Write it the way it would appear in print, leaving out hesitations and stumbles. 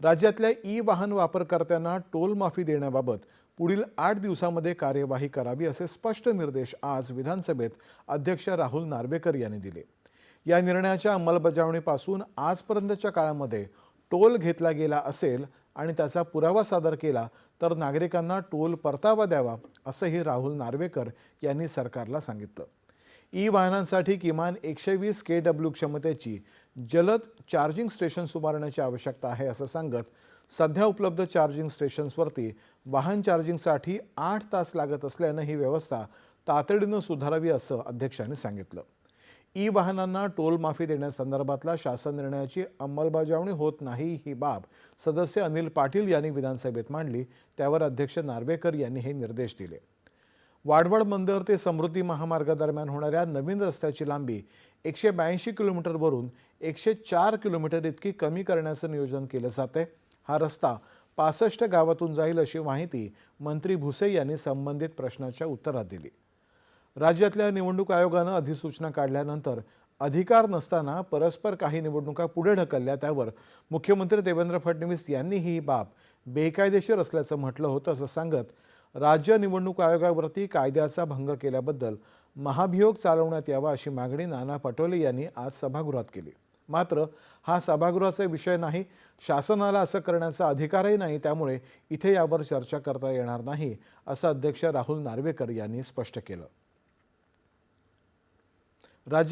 राज्यातल्या ई वाहन वापरकर्त्यांना टोल माफी देण्याबाबत पुढील 8 दिवसांमध्ये कार्यवाही करावी असे स्पष्ट निर्देश आज विधानसभेत अध्यक्ष राहुल नार्वेकर यांनी दिले। या निर्णयाच्या अंमलबजावणीपासून आजपर्यंतच्या काळामध्ये टोल घेतला गेला असेल आणि त्याचा पुरावा सादर केला तर नागरिकांना टोल परतावा द्यावा असंही राहुल नार्वेकर यांनी सरकारला सांगितलं। ई वाहनांसाठी किमान 120 केडब्ल्यू क्षमतेची जलद चार्जिंग स्टेशन्स उभारण्याची आवश्यकता आहे असं सांगत सध्या उपलब्ध चार्जिंग स्टेशन्सवरती वाहन चार्जिंगसाठी 8 तास लागत असल्यानं ही व्यवस्था तातडीनं सुधारावी असं अध्यक्षांनी सांगितलं। ई वाहनांना टोल माफी देण्यासंदर्भातला शासन निर्णयाची अंमलबजावणी होत नाही ही बाब सदस्य अनिल पाटील यांनी विधानसभेत मांडली। त्यावर अध्यक्ष नार्वेकर यांनी हे निर्देश दिले। वाडवड मंदर ते समृद्धी महामार्गादरम्यान होणाऱ्या नवीन रस्त्याची लांबी 182 किलोमीटरवरून 104 किलोमीटर इतकी कमी करण्याचं नियोजन केलं जाते। हा रस्ता 65 गावातून जाईल अशी माहिती मंत्री भुसे यांनी संबंधित प्रश्नाच्या उत्तरात दिली। राज्यातल्या निवडणूक आयोगानं अधिसूचना काढल्यानंतर अधिकार नसताना परस्पर काही निवडणुका पुढे ढकलल्या त्यावर मुख्यमंत्री देवेंद्र फडणवीस यांनी ही बाब बेकायदेशीर असल्याचं म्हटलं होतं असं सांगत राज्य निवडणूक आयोगावरती कायद्याचा भंग केल्याबद्दल महाभियोग चालवण्यात यावा अशी मागणी नाना पटोले यांनी आज सभागृहात केली। मात्र हा सभागृहाचा विषय नाही, शासनाला असं करण्याचा अधिकारही नाही, त्यामुळे इथे यावर चर्चा करता येणार नाही असं अध्यक्ष राहुल नार्वेकर यांनी स्पष्ट केलं। राज्य